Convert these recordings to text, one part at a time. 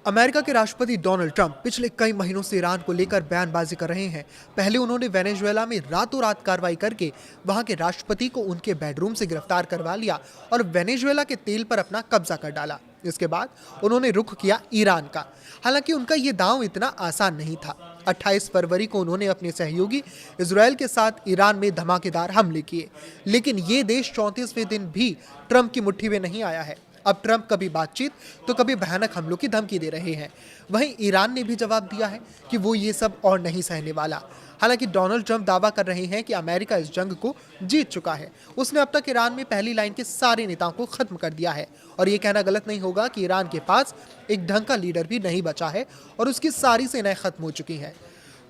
America के राष्ट्रपति Donald Trump पिछले कई महीनों से ईरान को लेकर बयानबाजी कर रहे हैं। पहले उन्होंने वेनेजुएला में रातों रात कार्रवाई करके वहां के राष्ट्रपति को उनके बेडरूम से गिरफ्तार करवा लिया और वेनेजुएला के तेल पर अपना कब्जा कर डाला। इसके बाद उन्होंने रुख किया ईरान का। हालांकि उनका ये दांव इतना आसान नहीं था। 28 फरवरी को उन्होंने अपने सहयोगी इजरायल के साथ ईरान में धमाकेदार हमले किए, लेकिन ये देश 34वें दिन भी ट्रंप की मुट्ठी में नहीं आया है। अब ट्रंप कभी बातचीत तो कभी भयानक हमलों की धमकी दे रहे हैं। वहीं ईरान ने भी जवाब दिया है कि वो ये सब और नहीं सहने वाला। हालांकि डोनाल्ड ट्रंप दावा कर रहे हैं कि अमेरिका इस जंग को जीत चुका है। उसने अब तक ईरान में पहली लाइन के सारे नेताओं को खत्म कर दिया है और ये कहना गलत नहीं होगा कि ईरान के पास एक ढंग का लीडर भी नहीं बचा है और उसकी सारी सेनाएं खत्म हो चुकी हैं।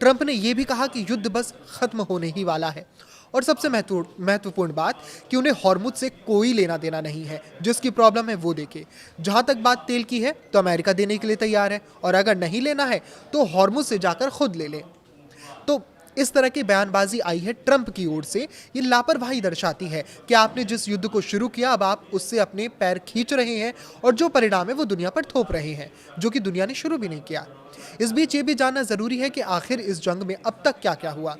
ट्रंप ने यह भी कहा कि युद्ध बस खत्म होने ही वाला है और सबसे महत्वपूर्ण बात कि उन्हें हॉर्मुज से कोई लेना देना नहीं है। जिसकी प्रॉब्लम है वो देखे। जहां तक बात तेल की है तो अमेरिका देने के लिए तैयार है और अगर नहीं लेना है तो हॉर्मुज से जाकर खुद ले ले। तो इस तरह की बयानबाजी आई है ट्रंप की ओर से। ये लापरवाही दर्शाती है कि आपने जिस युद्ध को शुरू किया अब आप उससे अपने पैर खींच रहे हैं और जो परिणाम है वो दुनिया पर थोप रहे हैं, जो कि दुनिया ने शुरू भी नहीं किया। इस बीच ये भी जानना जरूरी है कि आखिर इस जंग में अब तक क्या क्या हुआ।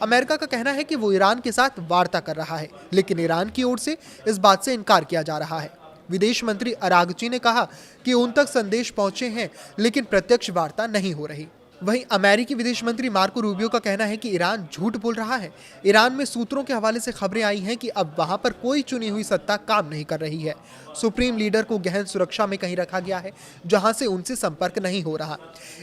अमेरिका का कहना है कि वो ईरान के साथ वार्ता कर रहा है, लेकिन ईरान की ओर से इस बात से इनकार किया जा रहा है। विदेश मंत्री अरागची ने कहा कि उन तक संदेश पहुंचे हैं, लेकिन प्रत्यक्ष वार्ता नहीं हो रही। वहीं अमेरिकी विदेश मंत्री मार्को रूबियो का कहना है कि ईरान झूठ बोल रहा है। ईरान में सूत्रों के हवाले से खबरें आई हैं कि अब वहां पर कोई चुनी हुई सत्ता काम नहीं कर रही है। सुप्रीम लीडर को गहन सुरक्षा में कहीं रखा गया है, जहां से उनसे संपर्क नहीं हो रहा।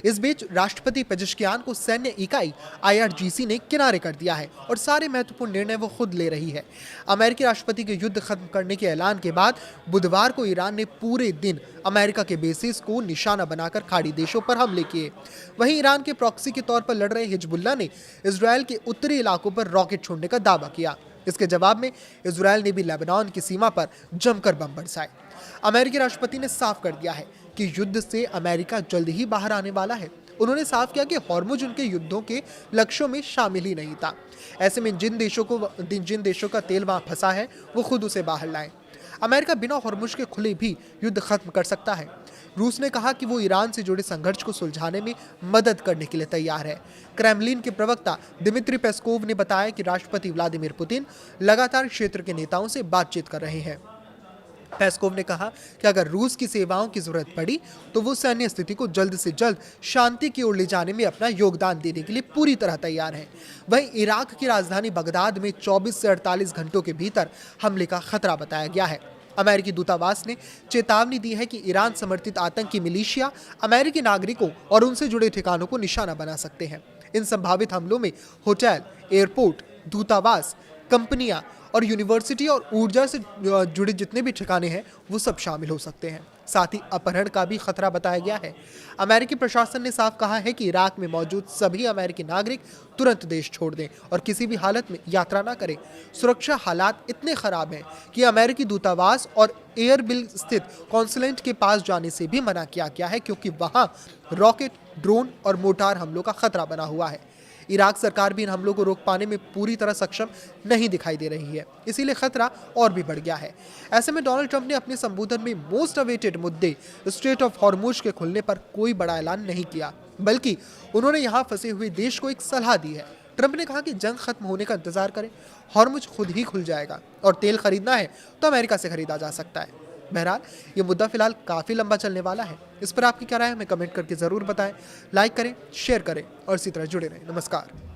इस बीच राष्ट्रपति पेजेश्कियान को सैन्य इकाई IRGC ने किनारे कर दिया है और सारे महत्वपूर्ण निर्णय वो खुद ले रही है। अमेरिकी राष्ट्रपति के युद्ध खत्म करने के ऐलान के बाद बुधवार को ईरान ने पूरे दिन अमेरिका के बेसिस को निशाना बनाकर खाड़ी देशों पर हमले किए। वहीं ईरान के प्रॉक्सी के तौर पर लड़ रहे हिजबुल्लाह ने इजरायल के उत्तरी इलाकों पर रॉकेट छोड़ने का दावा किया। इसके जवाब में इजरायल ने भी लेबनान की सीमा पर जमकर बम बरसाए। अमेरिकी राष्ट्रपति ने साफ कर दिया है कि युद्ध से अमेरिका जल्द ही बाहर आने वाला है। उन्होंने साफ किया कि हॉर्मुज उनके युद्धों के लक्ष्यों में शामिल ही नहीं था। ऐसे में जिन देशों का तेल वहां फंसा है वो खुद उसे बाहर लाएं। अमेरिका बिना हॉर्मुज के खुले भी युद्ध खत्म कर सकता है। रूस ने कहा कि वो ईरान से जुड़े संघर्ष को सुलझाने में मदद करने के लिए तैयार है। क्रेमलिन के प्रवक्ता दिमित्री पेस्कोव ने बताया कि राष्ट्रपति व्लादिमीर पुतिन लगातार क्षेत्र के नेताओं से बातचीत कर रहे हैं। पेस्कोव ने कहा कि अगर रूस की सेवाओं की जरूरत पड़ी तो वो सैन्य स्थिति को जल्द से जल्द शांति की ओर ले जाने में अपना योगदान देने के लिए पूरी तरह तैयार हैं। वहीं इराक की राजधानी बगदाद में 24 से 48 घंटों के भीतर हमले का खतरा बताया गया है। अमेरिकी दूतावास ने चेतावनी दी है कि ईरान समर्थित आतंकी मिलिशिया अमेरिकी नागरिकों और उनसे जुड़े ठिकानों को निशाना बना सकते हैं। इन संभावित हमलों में होटल, एयरपोर्ट, दूतावास, कंपनियां और यूनिवर्सिटी और ऊर्जा से जुड़े जितने भी ठिकाने हैं वो सब शामिल हो सकते हैं। साथ ही अपहरण का भी खतरा बताया गया है। अमेरिकी प्रशासन ने साफ कहा है कि इराक में मौजूद सभी अमेरिकी नागरिक तुरंत देश छोड़ दें और किसी भी हालत में यात्रा न करें। सुरक्षा हालात इतने खराब हैं कि अमेरिकी दूतावास और एयरबिल स्थित कॉन्सुलेट के पास जाने से भी मना किया गया है, क्योंकि वहां रॉकेट, ड्रोन और मोर्टार हमलों का खतरा बना हुआ है। इराक सरकार भी इन हमलों को रोक पाने में पूरी तरह सक्षम नहीं दिखाई दे रही है, इसीलिए खतरा और भी बढ़ गया है। ऐसे में डोनाल्ड ट्रंप ने अपने संबोधन में मोस्ट अवेटेड मुद्दे स्ट्रेट ऑफ हॉर्मुज के खुलने पर कोई बड़ा ऐलान नहीं किया, बल्कि उन्होंने यहाँ फंसे हुए देश को एक सलाह दी है। ट्रंप ने कहा कि जंग खत्म होने का इंतजार करें, हॉर्मुज खुद ही खुल जाएगा और तेल खरीदना है तो अमेरिका से खरीदा जा सकता है। बहरहाल ये मुद्दा फिलहाल काफ़ी लंबा चलने वाला है। इस पर आपकी क्या राय है हमें कमेंट करके ज़रूर बताएं। लाइक करें, शेयर करें और इसी तरह जुड़े रहें। नमस्कार।